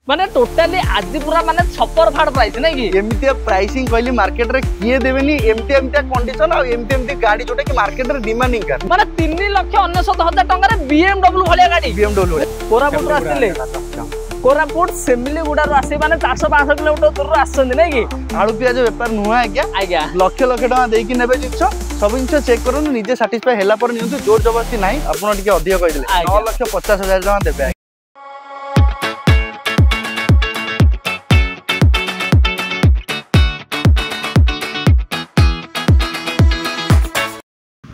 माने टोटली आज पूरा माने छपर फाड़ प्राइस नहीं कि एमती प्राइसिंग कहली मार्केट रे किए देबेनी एमती कंडीशन और एमती गाड़ी जोटा कि मार्केट रे डिमांडिंग कर माने 3,99,000 टंका रे BMW भलिया गाड़ी BMW कोरापुट रो आसिले कोरापुट सेमिली गुडा रो आसी माने 400-500 किलोमीटर दूर रो आछन नै कि आलू पियाज व्यापार नुआ आज्ञा लक्ष लक्ष टका देकी नेबे जिंस सब जिंस चेक करन निजे सैटिस्फाई हैला पर नियंतु जोर जबरदस्ती नाही आपण टिके अधिक कहि देले 9,50,000 टका देबे।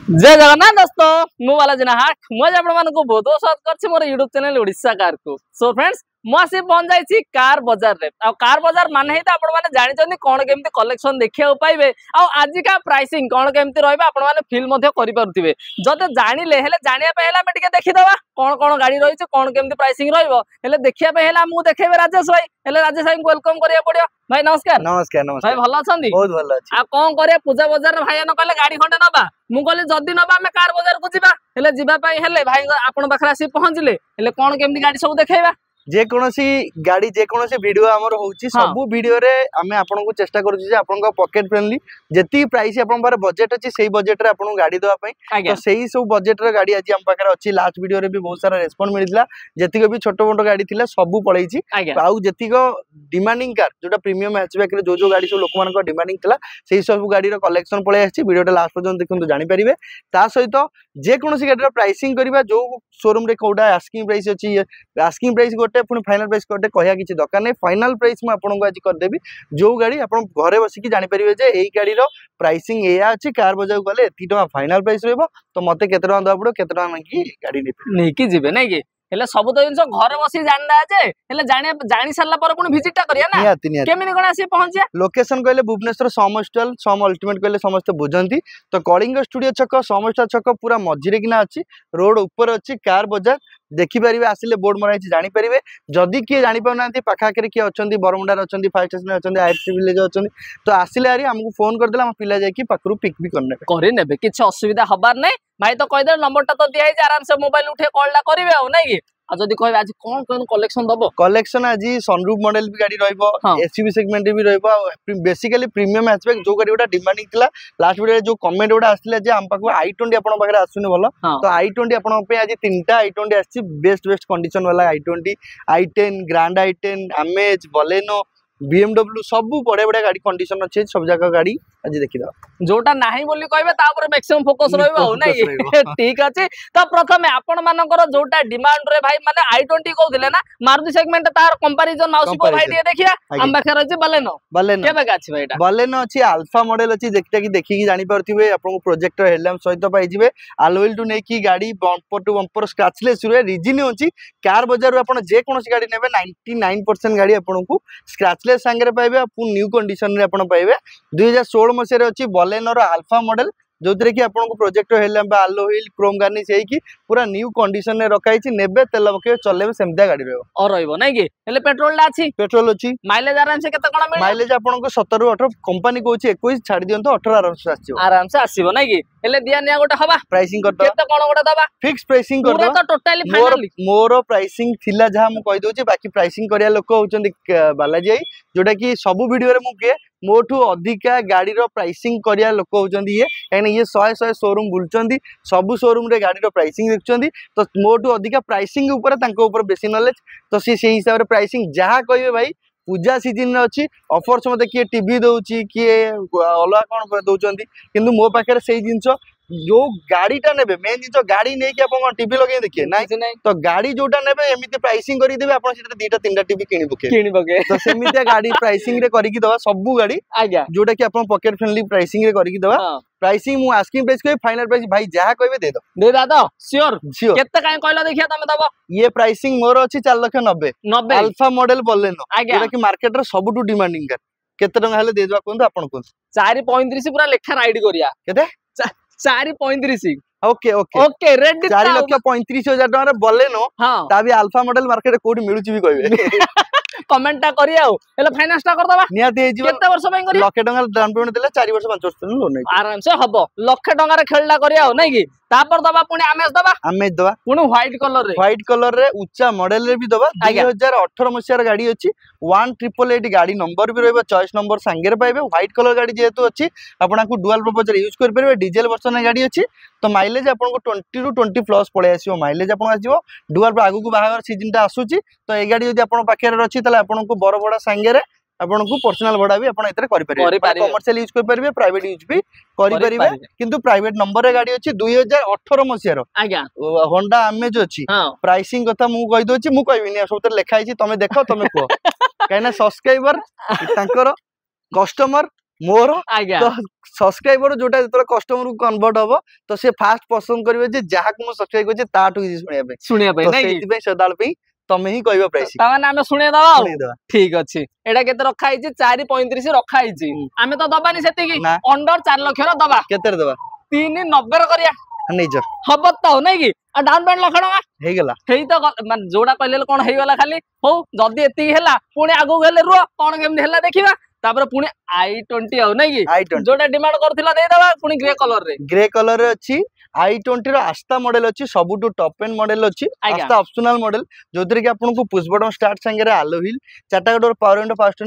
जय जगन्नाथ दोस्तों मु बालाजी नाहक मुझे आपण मानको बहुत बहुत स्वागत करछि मोर YouTube चैनल ओडिशा कार को। सो फ्रेंड्स मु आसी पहुंच जाइछि कार बाजार रे आ कार बाजार माने ही त आपण माने जानि चंदी कोन केमती कलेक्शन देखिया पाइबे आ आज का प्राइसिंग कोन केमती रहबे आपण माने फील मध्ये करि परथिबे जदे जानिले हेले जानिया पे हेला मे टिके देखि दवा कोन कोन गाड़ी रहिछ कोन केमती प्राइसिंग रहइबो हेले देखिया पे हेला मु देखेबे राजेश भाई हेले राजेश भाई को वेलकम करिया पड़ियो भाई नमस्कार नमस्कार नमस्कार भाई भलो अछंदी बहुत भलो अछि आ कोन करे पूजा बाजार रे भाई न कहले गाड़ी खंडे नबा मु कहले जदी नबा हमें कार बाजार को जिबा हेले जिबा पई हेले भाई आपण बखरा से पहुंचले हेले कोन केमती गाड़ी सब देखेबा जे कोनोसी गाड़ी जे कोनोसी वीडियो हमर होउची सब वीडियो रे हमें आपन को चेष्टा करू जे आपन को पॉकेट फ्रेंडली जति प्राइस आपन बारे बजट अछि सेही बजट रे आपन गाड़ी दवा पई तो सेही सब बजट रे गाड़ी आज हम पाकर अछि लास्ट वीडियो रे भी बहुत सारा रिस्पांस मिलितला जति को भी छोटो मोटो गाड़ी थिला सब पळैछि आउ जति को डिमांडिंग कार जोटा प्रीमियम हैचबैक रे जो गाड़ी सब लोक मान को डिमांडिंग थिला सेही सब गाड़ी रो कलेक्शन पळे आछि वीडियो टा लास्ट पर्यंत देखंतु जानि परिबे ता सहित जे कोनोसी गाड़ी रो प्राइसिंग करबा जो शोरूम रे कोडा आस्किंग प्राइस अछि आस्किंग प्राइस गोटे पुनी फाइनल प्राइस गोटे कहया किछि दरकार नै फाइनल प्राइस म आपन को आज कर देबी जो गाड़ी आपन घरे बसी कि जानि परिबे जे एई गाड़ी रो प्राइसिंग एया अछि कार बजाउ गले एती टका फाइनल प्राइस रहबो तो मते केते टका दवा पड़ो केते टका मांगी गाड़ी नै कि जिबे नै कि हेले सब तो जिंस घर बसी जानना जे हेले जानि सरला पर पुनी विजिट करिया ना केमिनि कोन आसी पहुंचिया लोकेशन कहले भुवनेश्वर सम हॉस्टल सम अल्टीमेट कहले समस्त बुझंती तो कलिंग स्टूडियो छक समस्टा छक पूरा मझिरे किना अछि रोड ऊपर अछि कार बाजार देखि परिबे आसिले बोर्ड मराई जानि परिबे जदी के जानि पाउनांती पाखा करे के अछंती बरमुंडार अछंती फायर स्टेशन अछंती आईटी विलेज अछंती तो आसिले आरी हमकु फोन कर देला हम पिला जाय कि पाखरु पिक भी करने नेबे किछ असुविधा हबार नै भाई तो कहि दे नंबर ता तो दिया है आराम से मोबाइल उठे कॉल ला करिवे आ नै कि आ जदी कहबे आज कोन कोन कलेक्शन दबो कलेक्शन आज सनरूफ मॉडल भी गाड़ी रहइबो एसयूवी सेगमेंट भी रहइबो बेसिकली प्रीमियम हैचबैक जो गाड़ी उडा डिमांडिंग थिला लास्ट वीडियो जो कमेंट उडा आस्थिला जे हम पाखु i20 आपन बखरे आसुने भलो तो i20 आपन पे आज तीनटा i20 आछि बेस्ट कंडीशन वाला i20 i10 grand i10 amaze Baleno BMW सब बड़े बड़े गाड़ी कंडीशन अच्छे सब जगह गाड़ी आज देखि दो जोटा नाही बोली कहबे ता ऊपर मैक्सिमम फोकस रहबो नै ठीक अछि तो प्रथमे आपण मानकर जोटा डिमांड रे भाई माने i20 कहउथिले ना मारुति सेगमेंट तार कंपैरिजन माउसी को भाई दिए देखिया हम बखर अछि बलेनो केबे गाछि भाई एटा बलेनो अछि अल्फा मॉडल अछि जेकटा कि देखि कि जानि परथिबे आपन प्रोजेक्टर हेडलैम्प सहित पाइ जिवे अलॉय टू नै कि गाड़ी बम्पर टू बम्पर स्क्रैचलेस रे रीजन अछि कार बाजार रो आपन जे कोनोसी गाड़ी नेबे 99% गाड़ी आपन को स्क्रैचलेस संगे पाइबे आपन न्यू कंडीशन रे आपन पाइबे 2016 मसे रे अछि बलेनो रो अल्फा मॉडल जो कि आपन को प्रोजेक्टर हेडलैम्प आलो व्हील क्रोम गार्निश हेई कि पूरा न्यू कंडीशन रे रखाई छि नेबे तेल बके चलेबे सेमदा गाड़ी रहबो और रहबो नै कि हेले पेट्रोल ला अछि पेट्रोल अछि माइलेज आराम से केते कोन मिले माइलेज आपन को 17 रु 18 कंपनी कहूछि 21 छाडी दियंतो 18 आराम से आसीबो नै कि हेले दिया निया गोटे हबा प्राइसिंग करतो केते कोन गोटे दबा फिक्स प्राइसिंग करतो पूरा तो टोटली फाइनली मोर प्राइसिंग थिला जहा मु कहि दोछि बाकी प्राइसिंग करिया लोक होचंदी बालाजी जोटा कि सब वीडियो रे मु के मोठू अधिका गाड़ी रो प्राइसिंग करिया लोक होचंदी ये 100 शोरूम बुलचंदी सब शोरूम रे गाड़ी रो प्राइसिंग देखचंदी तो मोठू अधिका प्राइसिंग ऊपर तांको ऊपर बेसी नॉलेज तो से हिसाब रे प्राइसिंग जहा कहबे भाई पूजा सीजन रे अछि ऑफर्स मते किए टीवी दोउची किए अलग कोन दोउचंदी किंतु मो पाखरे सेही जिंस जो गाड़ीटा नेबे मेन जिंस गाड़ी नै कि आपन टीवी लगे देखिए नै तो गाड़ी जोटा नेबे एमिति प्राइसिंग करि देबे आपन सेटा दीटा तीनटा टीवी किनि बके तो सेमितिया गाड़ी प्राइसिंग रे करि कि दवा सब गाड़ी आज्ञा जोटा कि आपन पॉकेट फ्रेंडली प्राइसिंग रे करि कि दवा प्राइसिंग मु आस्किंग प्राइस को फाइनल प्राइस भाई जहा कहबे दे दादा श्योर केते काई कहला देखिया तमे दबो ये प्राइसिंग मोर अछि 4,90,000 अल्फा मॉडल बलेनो जोटा कि मार्केट रे सबटु डिमांडिंग कर केते टंगा हेले दे दवा कोन आपन कोन 4.35 पूरा लेखा राइड करिया केते 4.35 ओके ओके ओके रेडी 4,35,000 टका रे बलेनो ता भी अल्फा मॉडल मार्केट कोडी मिलुची भी कहबे कमेंट टा करिया हेले फाइनांस टा कर दबा निया दे जीव केते वर्ष में करिया लाख टका डाउन पेमेंट देला 4 वर्ष 5 वर्ष लोन नै आराम से हबो लाख टका रे खेलला करिया नै कि तापर दबा पुणी आमेज दबा पुणी व्हाइट कलर रे उच्चा मॉडल रे भी दबा 2018 मसिया गाड़ी अछि 1888 गाड़ी नंबर भी रहबो चॉइस नंबर संगे रे पाइबे व्हाइट कलर गाड़ी जेतु अछि आपन को डुअल पर्पस रे यूज कर परबे डीजल वर्जन गाड़ी अछि तो माइलेज आपन को 20 टू 20 प्लस पळे आसीबो माइलेज आपन आसीबो डुअल पर आगु को बाहागर सीजन ता आसुची तो ए गाड़ी यदि आपन पाखे रे अछि तले आपन को बड़ बड़ संगे रे आपन को पर्सनल भड़ा भी आपन एतरे करि परिबे कमर्शियल यूज कर परिबे प्राइवेट यूज भी करि परिबे किंतु प्राइवेट नंबर रे गाड़ी अछि 2018 मसिया रो आज्ञा होंडा अमेज अछि प्राइसिंग कथा मु कहि दोछि मु कहबिनी सब लिखा छि तमे देखो तमे को कहना सब्सक्राइबर तांकर कस्टमर मोर तो सब्सक्राइबर जोटा जतरे कस्टमर को कन्वर्ट होबो तो से फास्ट पसंद करिवे जे जहा को सब्सक्राइब करछि ताटू सुनिया पे नै सेति पे सदाल पे तमे ही कहबो प्राइस तमे नामे सुने दबा ठीक अछि एडा केते रखा हिची 435 रखा हिची आमे तो दबानी सेति की अंडर 4 लाख रो दबा केते रे दबा 390 रो करिया नै ज हबत तो नै की आ डाउन पेमेंट लाख टका हे गेला हेई तो मान जोडा कहले कोन हेई वाला खाली हो जदी एति हेला पुणी आगु गेले रुआ कोन केम हेला देखिबा तापर पुणी i20 हो नै की जोडा डिमांड करथिला दे दबा पुणी ग्रे कलर रे अछि i20 रो आस्था मॉडल अछि सबुटु टॉप एंड मॉडल अछि आस्था ऑप्शनल मॉडल जोदरे कि आपन को पुश बटन स्टार्ट संगे रे आलो व्हील चाटा door power window fast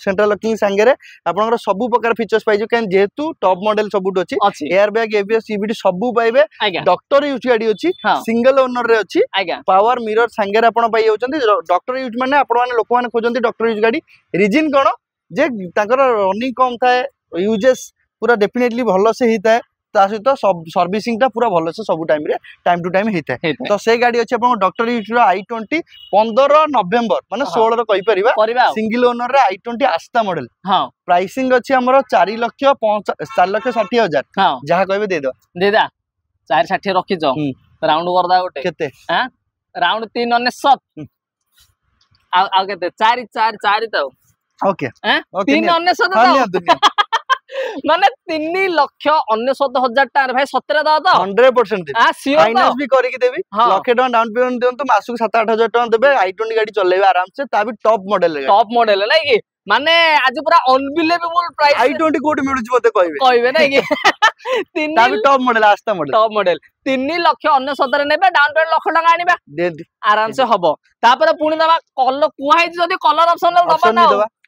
central locking संगे रे आपन सब प्रकार फीचर्स पाइजो कान जेतु टॉप मॉडल सबुटु अछि एयर बैग एबीएस सीबीडी सब पाइबे डॉक्टर यूज गाड़ी अछि सिंगल ओनर रे अछि पावर मिरर संगे रे आपन पाइ होचंती डॉक्टर यूज माने आपन माने लोक माने खोजंती डॉक्टर यूज गाड़ी रीजन कोन जे ताकर रनिंग कम थाए यूजेस पूरा डेफिनेटली भलो से हिता ता सहित सब सर्विसिंग ता पूरा भलो से सब टाइम टू टाइम हिता तो से गाड़ी अछि आपन डॉक्टर यूज रो i20 15 नवंबर माने 16 रो कहि परिबा सिंगल ओनर रे i20 आस्था मॉडल हां प्राइसिंग अछि हमरो 4 लाख 60 हजार हां जहा कहबे दे दा 460 रखि जो राउंड कर दा गोटे केते हां राउंड 399 आ केते 4 4 4 तो ओके हैं 399 माने 3,99,000 टार भाई 17 दा तो 100% फाइनेंस भी करि के देबी लाख टका डाउन पेमेंट देन तो मासु 7-8 हजार टका देबे i20 गाड़ी चलेबे आराम से ता भी टॉप मॉडल है नै कि माने आज पूरा अनबिलीवेबल प्राइस i20 कोड मिलु छी मते कहबे नै कि ता भी टॉप मॉडल 3,99,000 नेबे डाउन पेमेंट लाख टका आनिबा दे आराम से हबो तापर पुणी दबा कलर कुहा है जदी कलर ऑप्शन दबा ना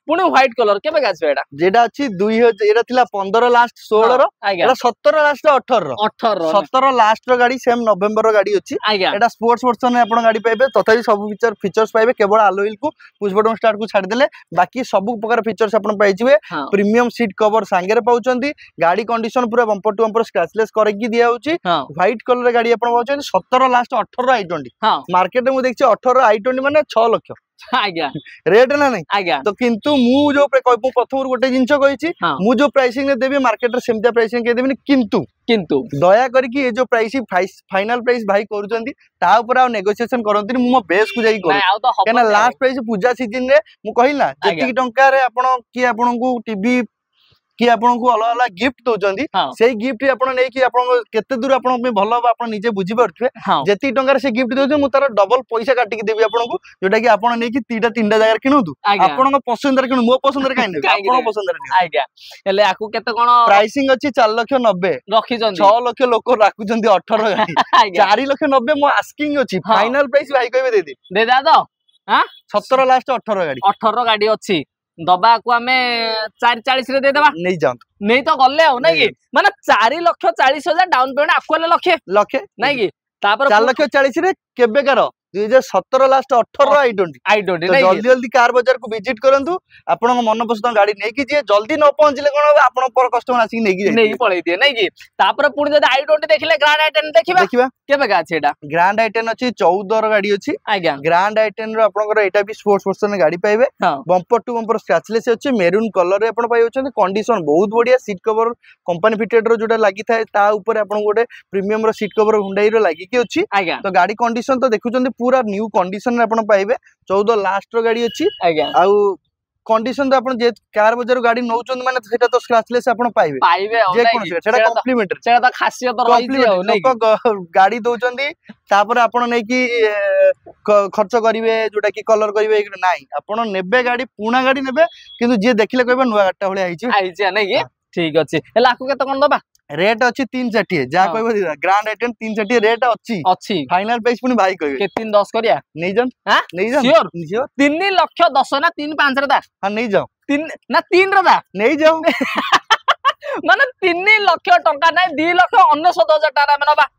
पुणी व्हाइट कलर केबे गाछ एडा जेडा अछि 2000 एडा थिला 15 लास्ट 16 रो एडा 17 लास्ट 18 रो 17 लास्ट रो गाड़ी सेम नवंबर रो गाड़ी अछि एडा स्पोर्ट्स वर्जन में आपण गाड़ी पाइबे तथापि सब फीचर्स पाइबे केवल अलो व्हील को पुश बटन स्टार्ट को छाड़ देले बाकी सब प्रकार फीचर्स आपण पाइजिबे प्रीमियम सीट कवर संगे रे पाउचंदी गाड़ी कंडीशन पूरा बम्पर टू बम्पर स्क्रैचलेस करके दिया होची व्हाइट कलर रे गाड़ी आपण पाउचंदी 17 लास्ट 18 i20 मार्केट में मु देखछि 18 i20 माने 6 लाख आज्ञा रेट ना नहीं आज्ञा तो किंतु मु जो प्रथम गोटे जिंस कहिछि मु जो प्राइसिंग ने देबे मार्केट रे सेमता प्राइसिंग के देबे किंतु दया करके ये जो प्राइस फाइनल प्राइस भाई करूचंती ता ऊपर आ नेगोशिएशन करंती मु मो बेस को जाई करू केना लास्ट प्राइस पूजा सीजन रे मु कहिला जति टंका रे आपण की आपण को टीवी कि आपन को अलग अलग गिफ्ट दोचंदी सेही गिफ्ट आपन नै कि आपन केते दूर आपन पे भलो आपन निजे बुझी परथबे जेती टंका रे से गिफ्ट दोछ मु तार डबल पैसा काटी के देबी आपन को जोटा कि आपन नै कि तीटा तीनटा जगह किनोतु आपन को पसंद रे किनु मो पसंद रे काई नै आपन पसंद रे आज्ञा एले आकु केते कोन प्राइसिंग अछि 4,90,000 रखि जंदी 6 लाख लोक राखु जंदी 18 गाड़ी 4,90,000 मो आस्किंग अछि फाइनल प्राइस भाई कहबे दे दा तो हां 17 लास्ट 18 गाड़ी अछि दबा को हमें 440 रे दे देबा नै जान नै तो गले हो नै कि माने 4,40,000 डाउन पेमेंट आको लखे नै कि तापर 4,40,000 रे केबे कर 2017 लास्ट 18 i20 जल्दी जल्दी कार बाजार को विजिट करंतु आपन मन पसंद गाड़ी नै कि जे जल्दी न पहुंचले कोन आपन पर कस्टमर आसी नै पळै दिए नै कि तापर पुणी जदी i20 देखिले ग्रैंड i10 देखिबा केबे का छै एटा ग्रैंड i10 अछि 14 रो गाड़ी अछि आज्ञा ग्रैंड i10 रो आपन को एटा भी स्पोर्ट्स वर्जन गाड़ी पाइबे बम्पर टू बम्पर स्क्रैचलेस अछि मेरून कलर रे आपन पाइ होछन कंडीशन बहुत बढ़िया सीट कवर कंपनी फिटेड रो जोटा लागि थाए ता ऊपर आपन गोटे प्रीमियम रो सीट कवर हुंडई रो लागि कि अछि तो गाड़ी कंडीशन तो देखुचंदी पूरा न्यू कंडीशन रे आपण पाइबे 14 लास्ट रो गाड़ी अछि आउ कंडीशन तो आपण जे कार बाजार गाड़ी नौचंद माने सेटा तो स्क्रैचलेस आपण पाइबे जे कोन सेटा कॉम्प्लीमेंट सेटा तो खासियत रही हो नै गाड़ी दोचंदी तापर आपण नै कि खर्च करिवे जोटा कि कलर करिवे नाही आपण नेबे गाड़ी पुणा गाड़ी नेबे किंतु जे देखिले कहबे नुवा गाटा होले आइछि नै कि ठीक अछि एला आकु केते कोन दबा रेट अछि 360 जा कहबो ग्रांड आइटम 360 रेट अछि फाइनल प्राइस पुनी भाई कहबे के 310 करिया नै जन हां नै जन श्योर 3 लाख 10 ना 3 5 रे दा हां नै जाओ 3 ना 3 रे दा नै जाओ माने 3 लाख टंका नै 2 लाख 99,000 टाका में नबा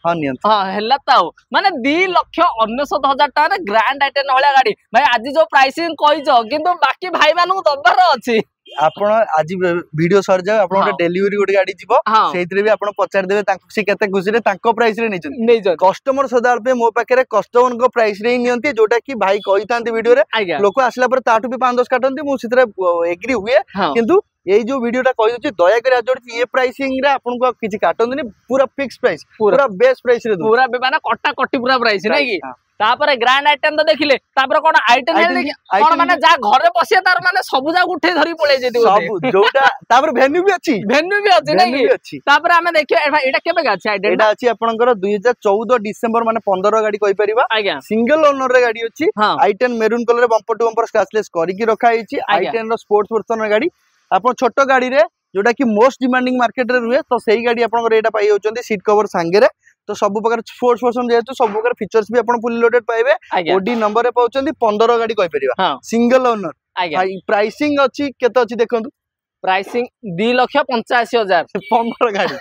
हां नियंत हां हेला ताऊ माने 2 लाख 99,000 टाका रे ग्रैंड आइटम वाला गाड़ी भाई आज जो प्राइसिंग कहिजो किंतु बाकी भाई मानु दबार अछि आपण आज वीडियो सर जाओ आपण गोटे डेलीवरी गोटे गाड़ी जीवो सेइतरे भी आपण पचार देबे तांको से केते खुशी रे तांको प्राइस रे नै जन कस्टमर सदाल पे मो पाखे कस्टमर को प्राइस रे नियंती जोटा कि भाई कहि तांती वीडियो रे लोक आसला पर ताटू भी 5-10 काटंती मु सितरे एग्री हुए किंतु ये जो वीडियोटा कहि दछि दया करे जोड़ी ये प्राइसिंग रे आपन को किछि काटंती पूरा फिक्स प्राइस पूरा बेस्ट प्राइस रे पूरा माने कट्टा कट्टी पूरा प्राइस नै कि तापर ग्रैंड आइटम तो देखिले तापर कोन आइटम कोन माने जा घर बसिया तार माने सब जा उठे धरी पळे जेती सब जोटा तापर वेन्यू भी अछि नै कि तापर हमें देखियो एटा केबे गाछ आइटम एटा अछि आपनकर 2014 डिसेंबर माने 15 गाड़ी कहि परिबा सिंगल ओनर रे गाड़ी अछि i10 मेरून कलर रे बम्पर टू बम्पर स्क्रैचलेस करी की रखा हिची i10 रो स्पोर्ट्स वर्जन रे गाड़ी आपन छोटो गाड़ी रे जोटा कि मोस्ट डिमांडिंग मार्केट रे रुए तो सही गाड़ी आपन एटा पाई होचंदी सीट कवर संगे रे तो सब प्रकार स्पोर्ट्स वर्जन जेतु सब प्रकार फीचर्स भी आपन फुल लोडेड पाइबे ओडी नंबर रे पाउचंदी 15 गाड़ी कहि परिबा सिंगल ओनर प्राइसिंग अछि केते अछि देखंतु प्राइसिंग 2,85,000 15 गाड़ी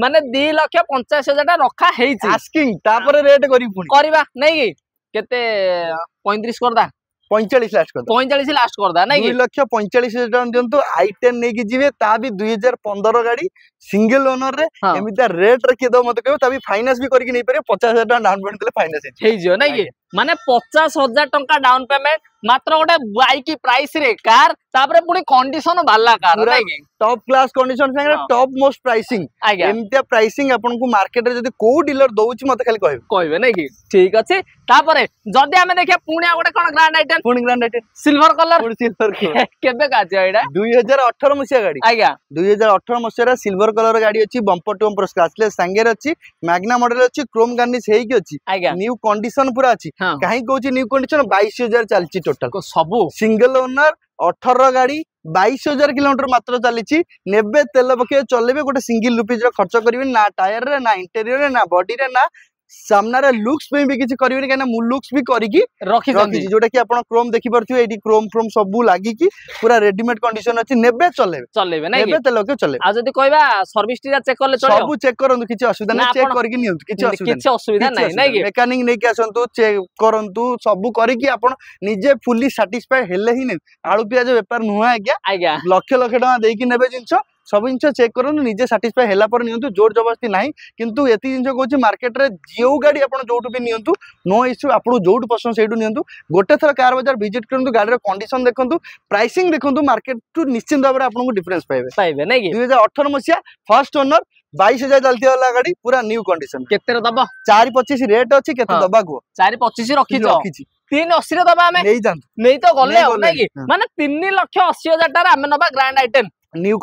माने 2,85,000 टा रखा हेइछि आस्किंग तापर रेट करी पुनी करबा नै कि केते 35 करदा 45 लास्ट कर 45 लास्ट कर दा नै 2,45,000 टका दियंतु i10 नै कि जिवे ता भी 2015 गाड़ी सिंगल ओनर रे एमिता रेट रे के दो मते कहबो ता भी फाइनेंस भी करके नै पारे 50,000 टका डाउन पेमेंट देले फाइनेंस हे जो नै कि माने 50,000 टका डाउन पेमेंट मात्र गोटे बाइक प्राइस रे कार तापरे पुनी कंडीशन वाला कार नै कि टॉप क्लास कंडीशन संगे टॉप मोस्ट प्राइसिंग एमिता प्राइसिंग आपन को मार्केट रे जदी को डीलर दोउची मते खाली कहबे नै कि ठीक अछि तापरे जदी हमें देखिया पुनी गोटे कोन ग्रैंड आइटम पुनी ग्रैंड आइटम सिल्वर कलर केबे काज एडा 2018 मसिया गाड़ी 2018 मसिया सिल्वर कलर गाड़ी अछि बम्पर टू बम्पर स्क्रैचलेस संगे अछि मैग्ना मॉडल अछि क्रोम गार्निश हेई कि अछि न्यू कंडीशन पूरा अछि काहे कहूची न्यू कंडीशन 22,000 चलची टोटल सब सिंगल ओनर 18 गाड़ी 22,000 किलोमीटर मात्र चली नेबे तेल पके चलेबे गोटे सिंगल रुपीज खर्च करेंगे ना टायर रे ना इंटेरियर रे ना बॉडी रे ना सामना रे लुक्स पे भी किछि करिवेनी काना मु लुक्स भी करिकी रखी जोटा कि आपण क्रोम देखि परथियो एडी क्रोम फ्रोम सबु लागि की पूरा रेडीमेड कंडीशन अछि नेबे चलेबे नै नेबे तेल के चले आ जदी कहबा सर्विस टी चेक करले चले सब चेक करंतु किछि असुविधा नै चेक करके नियंतु किछि असुविधा नै कि मेकानिक नै कि आसंतु चेक करंतु सबु करिकी आपण निजे फुली सैटिस्फाई हेले ही नै आळु पियाज व्यापार नुहा आज्ञा लाख लाख टका देकी नेबे जिंस सब जिन चेक करूँ निजे साटिस्फाई है नियंतु जोर जबरदस्ती ना किंतु एति जिन कहूँ मार्केट रे जो गाड़ी आप जो भी नियंतु नो इश्यू आप जो पसंद से नियंतु गोटे थर कार बाजार विजिट करूँ गाड़ी कंडीशन देखूँ प्राइसिंग देखूँ मार्केट टू निश्चित भाव में आपको डिफरेंस पाइबे ना कि 2018 मसीहा फर्स्ट ओनर 22,000 चलती वाला गाड़ी पूरा न्यू कंडीशन केते दबा 425 रेट अछि केते दबा को 425 रखी 380 रे दबा हमें नहीं तो गले नै कि माने 3,80,000 टारा हमें नबा ग्रैंड आइटम न्यू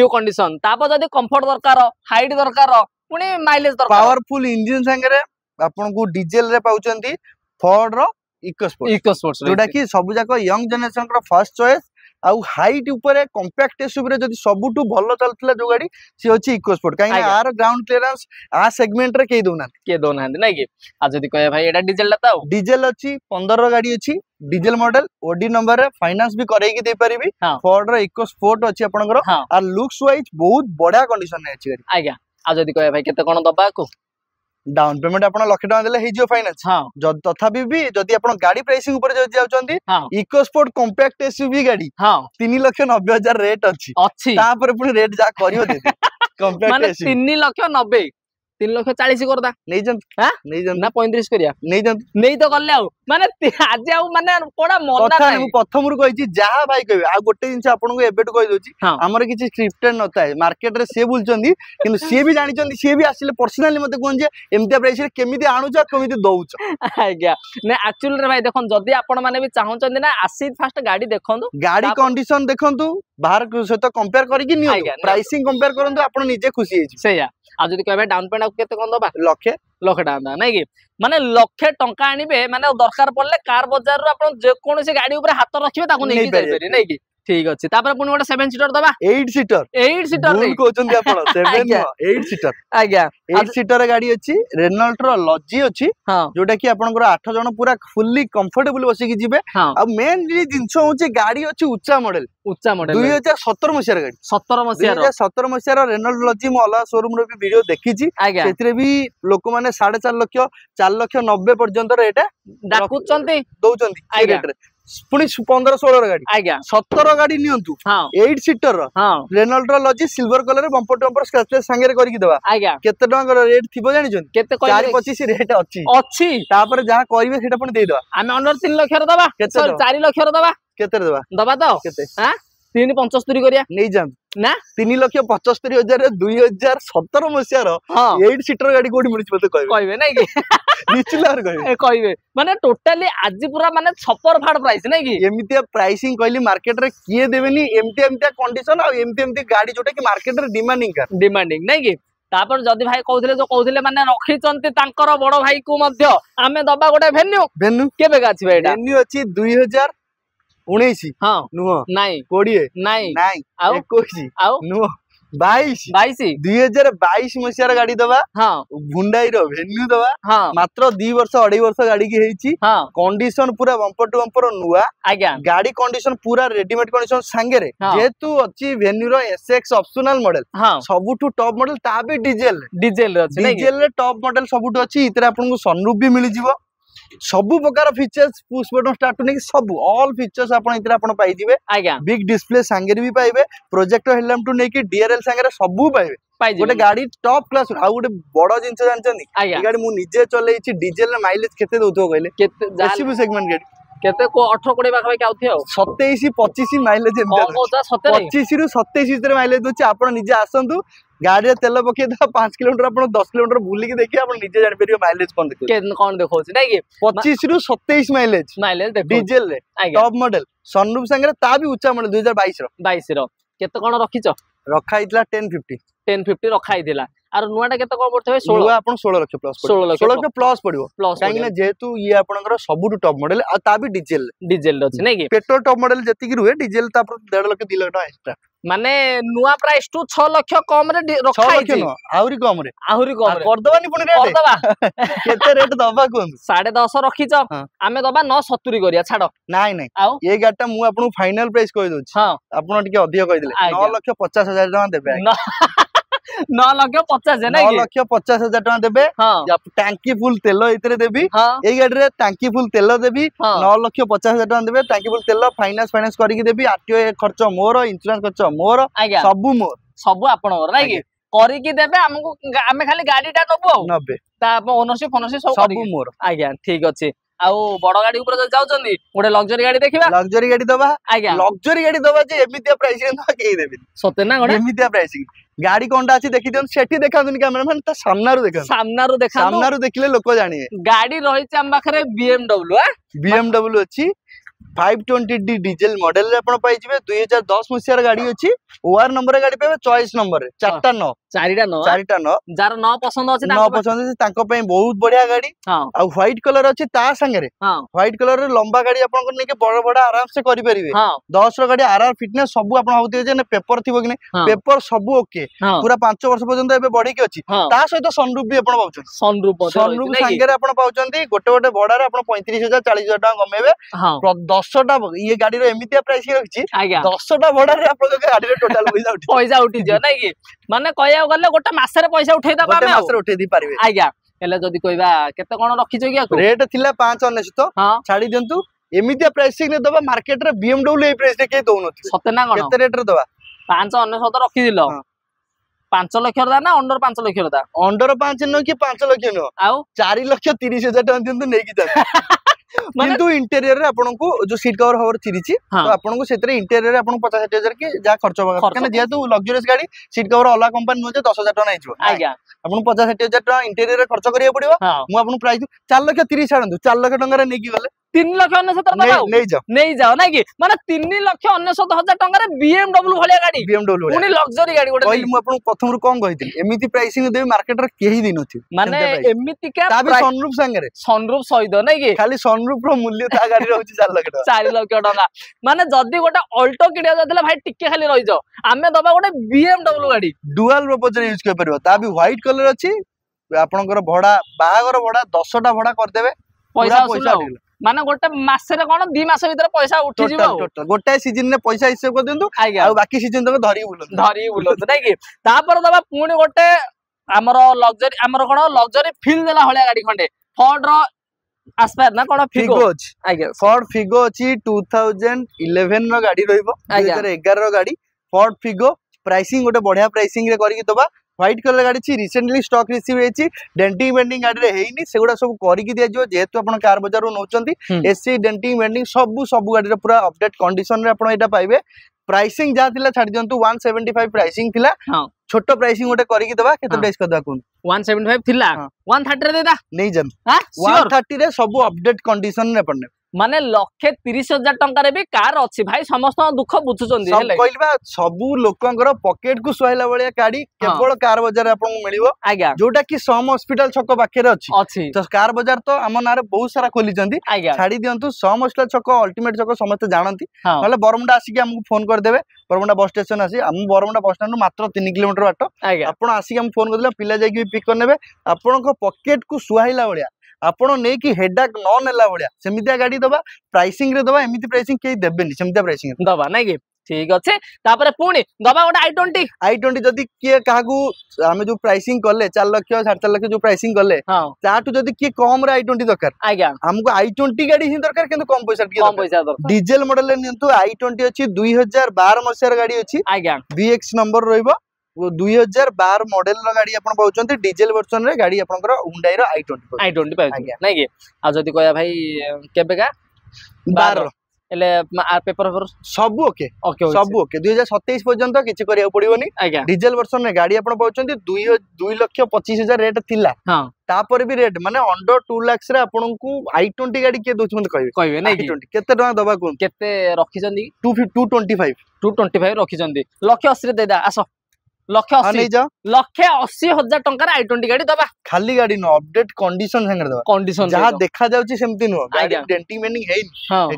कंडीशन तापर जदी कंफर्ट दरकार हाइट दरकार पुनी माइलेज दरकार पावरफुल इंजन संगे आपन को डीजल रे पाउचंती फोर्ड रो इकोस्पोर्ट्स जोटा कि सब जाक young generation row first choice आउ हाइट ऊपर कॉम्पैक्ट एसयूवी रे जदी सबुटू भलो चलतला जो गाड़ी सी होची इकोस्पोर्ट काई यार ग्राउंड क्लियरेंस आ सेगमेंट रे के दोना नै कि आ जदी कहे भाई एटा डीजल लाता डीजल अछि 15 गाड़ी अछि डीजल मॉडल ओडी नंबर रे फाइनेंस भी करेगी दे परिबी फोर्ड रो इकोस्पोर्ट अछि आपनकर आ लुक्स वाइज बहुत बड़ा कंडीशन रे अछि गाड़ी आज्ञा आ जदी कहे भाई केते कोन दबा को डाउन पेमेंट आपण लाख टका देले हेजियो फाइनेंस तथापि भी जदी आपण गाड़ी प्राइसिंग ऊपर जदी जाउचंती इकोस्पोर्ट कॉम्पैक्ट एसयूवी गाड़ी 3,90,000 रेट अछि तापर पुनी रेट जा करियो दे कॉम्पैक्ट एसयूवी माने 3,90,000 3,40,000 करदा नै जंत हां नै जंत ना 35 करिया नै जंत नै तो करले आउ माने आज आउ माने कोडा मना नै मु प्रथम रु कहिची जहा भाई कहबे आ गोटे जिंस आपन को एबेट कहि दोची हमर किछि स्क्रिप्टेड नताय मार्केट रे से बुलचंदी किंतु से भी जानि चंदी से भी आसिले पर्सनली मते कोन जे एमतिया प्राइस रे केमिति आनुछ केमिति दउछ आज्ञा नै एक्चुअली रे भाई देखन जदी आपन माने भी चाहउचंदी ना आसी फास्ट गाड़ी देखंतु गाड़ी कंडीशन देखंतु बाहर से तो कंपेयर करिकि नियो प्राइसिंग कंपेयर करंतु आपन निजे खुशी हेछि सेया आ जदी कहबे डाउन पेमेंट केते कोन दबा लाख टका नै कि माने लाख टका आनिबे माने दरकार पड़ले कार बाजार रो आपन जे कोनोसी गाड़ी ऊपर हाथ रखिबे ताकू नै कि जाय नै कि ठीक अछि तापर पुनी गोटे 7 सीटर दबा 8 सीटर 8 सीटर भूल कहउछन आपण 7 नो 8 सीटर आज्ञा 8 सीटर गाड़ी अछि रेनॉल्ट रो लॉजी अछि जोटा कि आपनकर 8 जण पूरा फुल्ली कंफर्टेबल बसी कि जिवे आ मेन जिंस होछि गाड़ी अछि उच्चा मॉडल 2017 मसिया गाड़ी 2017 मसिया रेनॉल्ट लॉजी म अला शोरूम रो भी वीडियो देखिछि सेतिरे भी लोक माने 4.5 लाख 4 लाख 90 पर्यंत रे एटा डाकुचंती दउचंती रेट रे पुनी 15-16 गाड़ी आज्ञा 17 गाड़ी नियंतु 8 सीटर रेनॉल्ट रो लॉजी सिल्वर कलर बम्पर टम्पर स्क्रैचलेस संगे करिक देबा आज्ञा केते टंका रेट थिबो जानि छन केते 4-25 रेट अछि तापर जहा कहबे सेटा पुनी देई देबा आमे अंडर 3 लाख रे दबा 4 लाख रे दबा केते रे दबा तो केते हां 3.75 करिया नहीं जाम ना 3,75,000 2017 मसिया रो 8 सीटर गाड़ी कोडी मिलि मते कहबे नै कि निचलार कहबे माने टोटली आज पूरा माने छपर फाड़ प्राइस नै कि एमितिया प्राइसिंग कहली मार्केट रे किए देबेनी एमितिया कंडीशन आ एमिति गाड़ी जोटा कि मार्केट रे डिमांडिंग नै कि तापर जदी भाई कहउथिले जो कहउथिले माने रखी चंती तांकर बड़ भाई को मध्य आमे दबा गोटे वेन्यू केबे गाछि भाई एटा वेन्यू अछि 2019 हां नुह नाही 20 नाही आउ 21 आउ नुह 22 2022 मसिया गाड़ी दबा हुंडई रो वेन्यू दबा मात्र 2 वर्ष 2.5 वर्ष गाड़ी की हेची कंडीशन पूरा बम्पर टू बम्पर नुआ गाड़ी कंडीशन पूरा रेडीमेड कंडीशन संगे रे जेतु अछि वेन्यू रो एसएक्स ऑप्शनल मॉडल सबुठु टॉप मॉडल ता भी डीजल रे टॉप मॉडल सबुठु अछि इतरा आपन को सनरूफ भी मिलि जिवो सबु प्रकार फीचर्स पुश बटन स्टार्ट नहीं सब ऑल फीचर्स आपण इतरा आपण पाई जिवे बिग डिस्प्ले संगे भी पाइबे प्रोजेक्टर हेडलैम्प टू नेकी डीआरएल संगे सबु पाइबे गोटे गाड़ी टॉप क्लास आ गोटे बड़ जिंस जानचनी ए गाड़ी मु निजे चलेछि डीजल माइलेज केते दउथो कहले केते एसयूवी सेगमेंट गाड़ी केते को 18 20 पाखा के आउथि 27 25 माइलेज एम 25 रु 27 भीतर माइलेज दोछि आपण निजे आसंतु गाड़ी रे तेल पके 5 किलोमीटर आपण 10 किलोमीटर बुली के देखि आपण निजे जान परियो माइलेज कोन देखौछि नै कि 25 रु 27 माइलेज देखो डीजल रे टॉप मॉडल सनरूफ संगे ता भी ऊंचा मॉडल 2022 रो केते कोन रखिचो रखा इतला 1050 रखा इदिला आर नुआटा केते कोन पड़थबे 16 आपण 16 लाख प्लस 16 लाख प्लस पड़िबो काहे ना जेतु ये आपनकर सबुटु टॉप मॉडल आ ता भी डीजल रो छै नै कि पेट्रोल टॉप मॉडल जति की रुए डीजल ता 1.5 लाख 2 लाख एक्स्ट्रा माने नुआ प्राइस टू 6 लाख कम रे रखा है आहुरी कम कर दबानी पुनी रेट कर दबा केते रेट दबा कोन 10.5 रखिच आमे दबा 970 करिया छाडो नाही ये गाटा मु आपन फाइनल प्राइस कहि दोछि आपन टिके अधिक कहि दिले 9,50,000 टका देबे 9,50,000 नै 9,50,000 टका देबे टंकी फुल तेल इतरे देबी ए गाडी रे टंकी फुल तेल देबी 9,50,000 टका देबे टंकी फुल तेल फाइनेंस करि के देबी आरटीओ खर्च मोर इंश्योरेंस खर्च मोर सब आपन मोर नै कि करि के देबे हमको हमें खाली गाडीटा नबो 90 ता ओनरशिप सब मोर आज्ञा ठीक अछि आउ बड़ गाड़ी ऊपर जाउचंदी गोटे लग्जरी गाड़ी देखिबा लग्जरी गाड़ी दबा लग्जरी गाड़ी दबा जे एमितिया प्राइस रे न केई देबे सते ना गोटे एमितिया प्राइस गाड़ी कोनटा अछि देखि दियन सेठी देखादुनी कैमरामैन ता सामनारु देखिले लोक जानिए गाड़ी रही छ हम बखरे BMW अछि 520D डीजल मॉडल रे आपण पाई जिवे 2010 मसिया गाड़ी अछि ओआर नंबर गाड़ी पे चॉइस नंबर रे 4टा 9 जार 9 पसंद अछि तांको पे बहुत बढ़िया गाड़ी आ व्हाइट कलर अछि ता संगे रे व्हाइट कलर रे लंबा गाड़ी आपण को नेके बड़ बड़ आराम से करि परिबे 10 रो गाड़ी आरआर फिटनेस सब आपण होते जे पेपर थिबो कि नै पेपर सब ओके पूरा 5 वर्ष पर्यंत एबे बढ़ी के अछि ता सहित सनरूफ भी आपण पाउछ सनरूफ संगे रे आपण पाउचंती गोटे बड़ा रे आपण 35,000 40,000 टका गमेबे 10टा ये गाड़ी रो एमितिया प्राइस रखछि 10टा बड़ा रे आपण गाड़ी रे टोटल पैसा उठी जा नै कि माने कहया गले गोटे मास रे पैसा उठै दबा गोटे मास रे उठै दी पारिबे आज्ञा हेले जदी कहबा केते कोन रखिछो कि रेट थिला 5,99 छाडी देंतु एमितिया प्राइसिंग ने दबा मार्केट रे BMW ए प्राइस रे के दोनथि सते ना कोन केते रेट रे दबा 5,99 रखि दिलो 5 लाख दा ना अंडर 5 लाख दा अंडर 5 न कि 5 लाख न आउ 4,30,000 टका दिंतु नै कि जा किंतु इंटीरियर रे आपन को जो सीट कवर हवर चिरिची तो आपन को सेतरे इंटीरियर रे आपन 50,000 के जा खर्च होगा कने जेतु लग्जरियस गाड़ी सीट कवर अला कंपनी नो जे 10,000 टका नै जो आज्ञा आपन 50,000 टका इंटीरियर रे खर्च करिया पड़िबो मु आपन प्राइस 4,30,000 छाडंतु 4 लाख टका रे नै कि गले 3,99,000 नहीं जाओ ना कि माने 3,99,000 टंका BMW भलिया गाड़ी BMW पुनी लग्जरी गाड़ी गोटे कहली मु आपन प्रथम रु कोन कहिथिल एमिति प्राइसिंग देबे मार्केट रे केही दिन अछि माने एमिति का ता भी सनरूफ संगे रे सनरूफ सहित नै कि खाली सनरूफ रो मूल्य ता गाड़ी रहउछि 4 लाख टका 4 लाख टका माने जदी गोटे अल्टो किडिया जातले भाई टिके खाली रहि जाओ आमे दबा गोटे BMW गाड़ी डुअल पर्पस रे यूज कर परबो ता भी व्हाइट कलर अछि आपनकर भड़ा बाहागर भड़ा 10 टा भड़ा कर देबे पैसा माने गोटे मासे रे कोन 2 मास भीतर पैसा उठी जिवो टोटल गोटे सीजन ने पैसा हिसाब कर दियंतु आ बाकी सीजन तक धरी बुलंतु नै कि तापर दबा पुणी गोटे हमर लग्जरी फील देला हळिया गाड़ी खंडे फोर्ड रो आस्पायर ना कोन फिगो अछि आगे फोर्ड फिगो अछि 2011 रो गाड़ी रहइबो 2011 रो गाड़ी फोर्ड फिगो प्राइसिंग गोटे बढ़िया प्राइसिंग रे करी दबा व्हाइट कलर गाड़ी छी रिसेंटली स्टॉक रिसीव हेची डेंटिंग बेंडिंग गाड़ी रे हेइनी सेगुडा सब करी कि दिया जो जेहेतु आपण कार बाजार रो नौचंती एसी डेंटिंग बेंडिंग सब गाड़ी रे पूरा अपडेट कंडीशन रे आपण एटा पाइबे प्राइसिंग जा थिला छाडी दियंतु 175 प्राइसिंग थिला हां छोटो प्राइसिंग गोटे करी कि दबा केते प्राइस कर दबा कोन 175 थिला 130 रे देदा नहीं जन हां 130 रे सब अपडेट कंडीशन रे पड़ने माने 1,30,000 टंका रे भी कार अछि भाई समस्त दुख बुझुचंदी हेले कहलबा सब लोकंगर पॉकेट को सोहिला बळिया गाड़ी केवल कार बाजार आपन मिलिबो आज्ञा जोटा कि सम हॉस्पिटल छक पाखे अछि तो कार बाजार तो हम नारे बहुत सारा खोली चंदी छाडी दियंतु सम हॉस्पिटल छक अल्टीमेट छक समस्त जानंती नले बरमुंडा आसी के हमको फोन कर देबे बरमुंडा बस स्टेशन आसी हम बरमुंडा बस स्टैंड मात्र 3 किलोमीटर बाट आपन आसी हम फोन कर देला पिला जाई के पिक कर नेबे आपन को पॉकेट को सोहिला बळिया आपण नै कि हेडाक न नेला बळिया सेमितिया गाड़ी दबा प्राइसिंग रे दबा एमिति प्राइसिंग के देबेनी सेमितिया प्राइसिंग दबा नै कि ठीक अछि तापरे पुणी दबा गोटे i20 जदी के कागु हमें जो प्राइसिंग करले 4 लाख 4.5 लाख जो प्राइसिंग करले ताटू जदी के कम रे i20 दरकार आज्ञा हमको i20 गाड़ी ही दरकार किंतु कम पैसा दरकार डीजल मॉडल ले नियंतु i20 अछि 2012 मसिया गाड़ी अछि आज्ञा VX नंबर रहइबो 2012 मॉडल रो गाड़ी आपण पाउचंती डीजल वर्जन रे गाड़ी आपनकर Hyundai रो i20 पाउछ नै कि आ जदी कहया भाई केबेगा 12 एले पेपर सब ओके सब ओके 2027 पर्यंत किछि करिया पड़िबोनी डीजल वर्जन रे गाड़ी आपण पाउचंती 2,25,000 रेट थिला हां तापर भी रेट माने अंडर 2 लाख रे आपण को i20 गाड़ी के दोछ मत कहबे नै i20 केते टका दबा कोन केते रखिचंदी 225 रखिचंदी 180 रे देदा आसो 1,80,000 टंका i20 गाड़ी दबा खाली गाड़ी न अपडेट कंडीशन संगे दबा कंडीशन जहा देखा जाउची सेमती न गाड़ी डेंटिंग मेनिंग हेई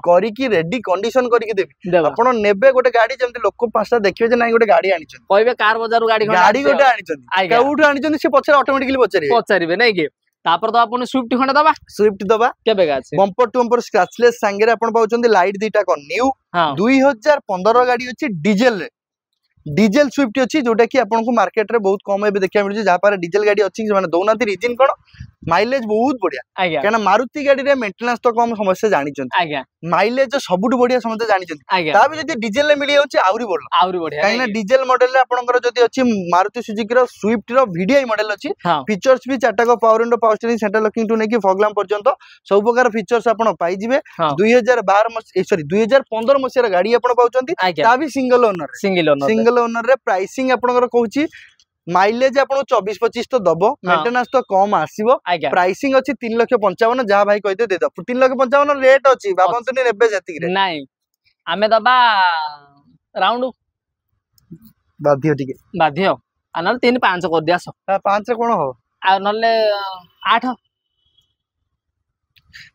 करी की रेडी कंडीशन करी की देबी आपण नेबे गोटे गाड़ी जेमती लोक पास्ता देखिबे जे नाही गोटे गाड़ी आनी छन कहबे कार बाजार गाड़ी गोटे आनी छन केउठ आनी छन से पछे ऑटोमेटिकली पचारिबे नै कि तापर तो आपण स्विफ्ट खंड दबा स्विफ्ट दबा केबे गाछ बम्पर टू बम्पर स्क्रैचलेस संगे आपण पाउचंदी लाइट दीटा को न्यू 2015 गाड़ी अछि डीजल रे डीजल स्विफ्ट अच्छी जोटा कि आपको मार्केट रे बहुत कम एबे देखिया मिलुची जहा पर डीजल गाड़ी अच्छी माने दोनाती रीजन कोन माइलेज बहुत बढ़िया कहना मारुति गाड़ी रे मेंटेनेंस तो कम समस्या जानि छन माइलेज सबुठ बढ़िया समस्या जानि छन ता भी जदी डीजल ले मिली होची आउरी बढ़िया कहना डीजल मॉडल रे आपनकर जदी अच्छी मारुति सुजुकी रो स्विफ्ट रो VDI मॉडल अच्छी फीचर्स भी चारटा को power window power steering central locking टू नेकी फॉग लैंप पर्यंत सब प्रकार फीचर्स आपन पाई जिवे 2015 मसिया गाड़ी आपन पाउचंती ता भी सिंगल ओनर रे प्राइसिंग आपनकर कहूची माइलेज आपन 24-25 तो दबो मेंटेनेंस तो कम आसीबो प्राइसिंग अछि 3,55,000 जहा भाई कहते दे दो 3,55,000 रेट अछि बाबंतनी नेबे जति रे नाही आमे दबा राउंड बाध्य अनल 3-5 कर दियास 5 रे कोन हो आ नले 8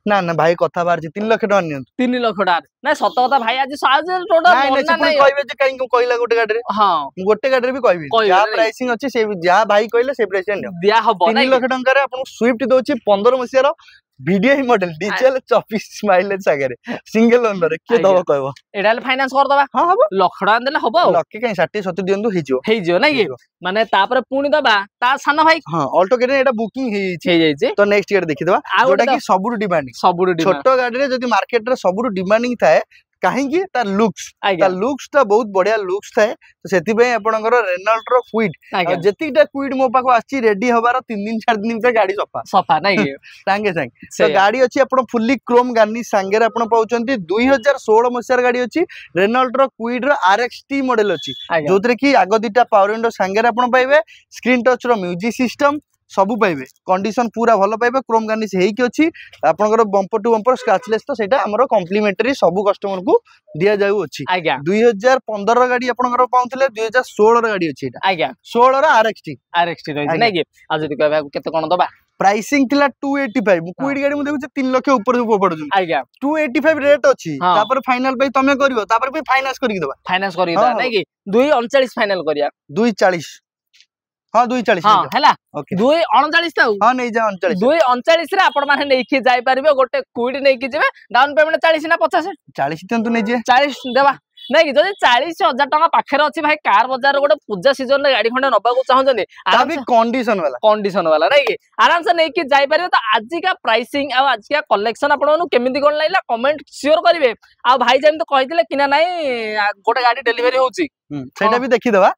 ना ना भाई कथा बार 3 लाख टका नियन 3 लाख टका ना सत कथा भाई आज आज टोटल ना नहीं कहबे जे काई कहला गोटे गाड़ी रे हां गोटे गाड़ी रे भी कहबी जा प्राइसिंग अछि से जा भाई कहले से प्राइस दिया हबो 3 लाख टका रे आपन स्विफ्ट दोछि 15 मसिया रो VDI मॉडल डीजल 24 माइलेज सागरे सिंगल ओनर के दबो कहबो एडाल फाइनेंस कर दबा हां हबो लाख टका देले हबो लाख के काई 60-70 दियंदु हेई जो नै कि माने तापर पुनी दबा ता साना भाई हां ऑल्टो के एटा बुकिंग हेई छै तो नेक्स्ट ईयर देखि दबा जोटा कि सबुरु डिमांडिंग छोटो गाड़ी रे जदी मार्केट रे सबुरु डिमांडिंग थाए कहीं तार लुक्स ता बहुत बढ़िया लुक्स थाए तो सेति पे आपनकर रेनॉल्ट रो क्विड जतिटा क्विड मो पाको आछि रेडी हबार 3 दिन 4 दिन पे गाड़ी सफा नै संगे संगे तो गाड़ी अछि आपन फुल्ली क्रोम गार्निश संगे आपन पाउचंती 2016 मसिया गाड़ी अछि रेनॉल्ट रो क्विड रो RXT मॉडल अछि जोतरे कि आगो दिटा पावर विंडो संगे आपन पाइबे स्क्रीन टच रो म्यूजिक सिस्टम सब पाइबे कंडीशन पूरा भल पाइबे क्रोम गार्निश हेकी अछि आपनकर बम्पर टू बम्पर स्क्रैचलेस तो सेटा हमरो कॉम्प्लीमेंटरी सब कस्टमर को दिया जाउ अछि आज्ञा 2015 र गाड़ी आपनकर पाउथले 2016 र गाड़ी अछि एटा आज्ञा 16 र RXT रही नै कि आ जदी कहबा केते कोन दबा प्राइसिंग थिला 285 मु क्विड गाड़ी मु देखु 3 लाख ऊपर से पड़छ आज्ञा 285 रेट अछि तापर फाइनल पे तमे करिवो तापर भी फाइनांस करि दबा नै कि 239 फाइनल करिया 240 हां 240 हां हैला 239 ताऊ हां नै जा 39 239 रे आपण माने नै कि जाय परिबे गोटे क्विड नै कि जेबे डाउन पेमेंट 40 ना 50 40 तंतु नै जे 40 देबा नै कि जदी 40,000 टका पाखरे अछि भाई कार बाजार गोटे पूजा सीजन रे गाड़ी खंडे नबा को चाहजनी आराम से कंडीशन वाला नै कि आराम से नै कि जाय परिबे तो आजि का प्राइसिंग आ आजि का कलेक्शन आपण नु केमिति कोन लाइला कमेंट श्योर करिवे आ भाई जेम तो कहितले किना नै गोटे गाड़ी डिलीवरी होउची सेटा भी देखि दबा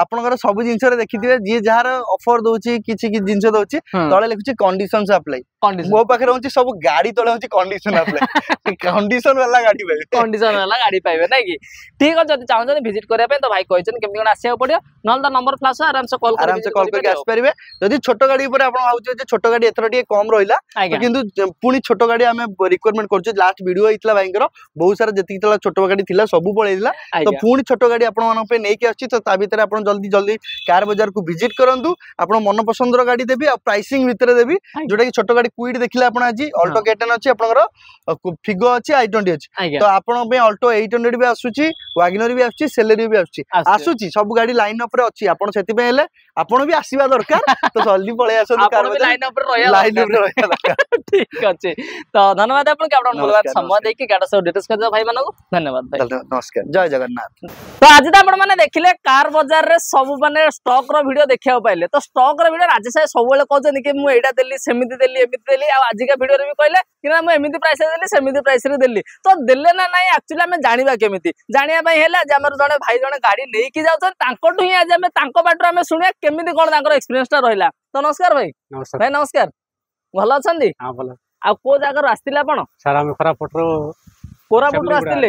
आपनकर सब जिंस रे देखिथिबे जे जहार ऑफर दोची किछि कि जिंस दोची तळे लिखुची कंडीशन से अप्लाई मो पाखरे होची सब गाड़ी तळे होची कंडीशन अप्लाई कंडीशन वाला गाड़ी पाइबे नै कि ठीक अछि जदी चाहन जदी विजिट करिया पे तो भाई कहछन केमि कोन आसिया पड़ियो नल द नंबर प्लस आराम से कॉल करके आस परिबे जदी छोटो गाड़ी ऊपर आपण आउचे जे छोटो गाड़ी एथरो टिके कम रहिला किंतु पुनी छोटो गाड़ी हमें रिक्वायरमेंट करछु लास्ट वीडियो आइतला भाईंकर बहुत सारा जति तला छोटो गाड़ी थिला सब पळेइला तो पुनी छोटो गाड़ी आपण मन पे नै कि आछि तो ता भीतर आपण जल्दी जल्दी कार बाजार को विजिट करंतु आपण मन पसंद रो गाड़ी देबी आ प्राइसिंग भीतर देबी जोटा कि छोटो गाड़ी क्विड देखिले आपण आज अल्टो केटन अछि आपनकर फिगो अछि i20 अछि तो आपण पे अल्टो 800 भी आसुची वागनर भी आसुची सेलेरी भी आसुची सब गाड़ी लाइन अप रे अछि आपण सेति पे हेले आपण भी आसीबा दरकार तो जल्दी पळे आसो कार बाजार लाइन अप रे रहया ठीक अछि तो धन्यवाद आपण के आपण मूल्यवान समय देकी गाड़ा सब डिटेल्स कर भाई मानको धन्यवाद भाई नमस्कार जय जगन्नाथ तो आज आपण माने देखिले कार बाजार रे सब माने स्टॉक रो वीडियो देखिया पाइले तो स्टॉक रो वीडियो राजेश साहेब सब बेले कहजन कि मु एटा देली सेमिति देली एमिति देली आ आज का वीडियो रे भी कहले कि ना मु एमिति प्राइस देली सेमिति प्राइस रे देली तो देले ना नाही एक्चुअली हमें जानिबा केमिति जानिया पई हैला जे हमर जने भाई जने गाड़ी नै कि जाउछन तांकोटु ही आज हमें तांको बाटरो हमें सुनिया केमिति कोन तांकर एक्सपीरियंस ता रहिला तो नमस्कार भाई भाई नमस्कार भलो अछंदी हां भलो आ को जागर आस्तिला आपण सर हम कोरापुट रो आस्तिले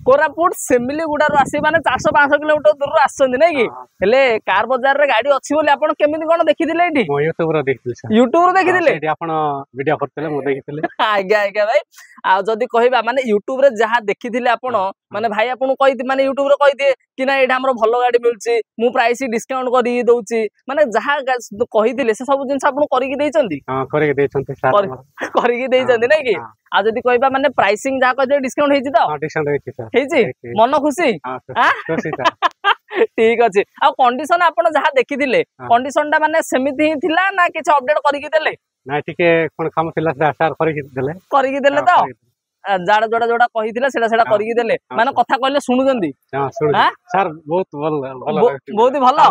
कोरापुट सेमिली गुडारो आसी माने 400-500 किलोमीटर दूर आछन नै कि हेले कार बाजार रे गाड़ी अछि बोली आपण केमिति कोन देखिदिले एठी मो यूट्यूब रो देखिदिले सर यूट्यूब रो देखिदिले एठी आपण वीडियो करतले मो देखिदिले आज्ञा भाई आ जदी कहिबा माने यूट्यूब रे जहा देखिदिले आपण माने भाई आपण कहि माने यूट्यूब रे कहि दिए कि ना एठा हमरो भलो गाड़ी मिलची मु प्राइस डिस्काउंट करि दउची माने जहा कहिदिले से सब जिंस आपण करि कि दैचंदी हां करि कि दैचंती सर करि कि दैचंदी नै कि आ जदी कहिबा माने प्राइसिंग जा कहि डिस्काउंट हेची तो हां डिस्काउंट हेची सर हेची मन खुशी हां खुशी सर ठीक अछि आ कंडीशन आपण जहा देखिदिले कंडीशन ता माने सेमिति ही थिला ना किछ अपडेट करि कि देले ना ठीके कोन काम थिला सर करि कि देले तो जाड़ा जोड़ा जोड़ा कहिथिला सेडा करि कि देले माने कथा कहले सुनुजंदी हां सुनु सर बहुत भलो बहुत ही भलो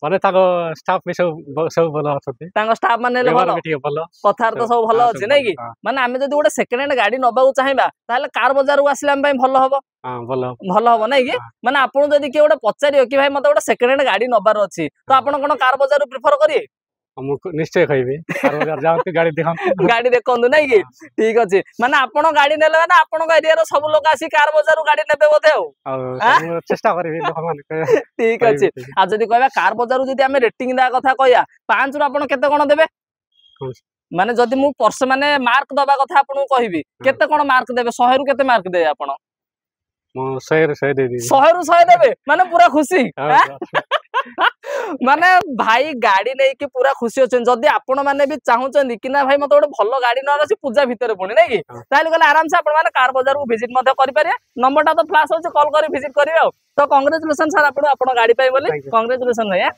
माने ताको स्टाफ भी सब भलो अछते ताको स्टाफ माने भलो कथार तो सब भलो अछि नै कि माने हमें जदी गोटे सेकंड हैंड गाड़ी नबा को चाहिबा ताले कार बाजार को आसिला हम भलो हबो हां भलो हबो नै कि माने आपण जदी के गोटे पचारियो कि भाई मते गोटे सेकंड हैंड गाड़ी नबार अछि तो आपण कोन कार बाजार प्रेफर करिए हम निश्चय कहबे कार बाजार जाओ गाड़ी देखम गाड़ी देखंदु नै कि ठीक अछि माने आपण गाड़ी नेले माने आपण एरिया रो सब लोग आसी कार बाजार गाड़ी नेबे बोथे हो चेष्टा करबे लोक माने ठीक अछि आ जदी कहबा कार बाजार जदी हमें रेटिंग दा कथा कहया 5 रु आपण केते कोन देबे माने जदी मु पर्स माने मार्क दबा कथा आपण कहबी केते कोन मार्क देबे 100 रु केते मार्क देबे आपण मो 100 रु 100 दे दी 100 रु 100 देबे माने पूरा खुशी माने भाई गाड़ी नै कि पूरा खुशी होचन जदी आपण माने भी चाहुचंदी कि ना भाई मते गोटे भलो गाड़ी न रसी पूजा भीतर पुणी नै कि ताले गले आराम से आपण माने कार बाजार को विजिट मते करि पारे नंबर ता तो फ्लैश होचे कॉल करी विजिट करिवे तो कांग्रेचुलेशन सर आपण गाड़ी पाइ बोली कांग्रेचुलेशन भैया।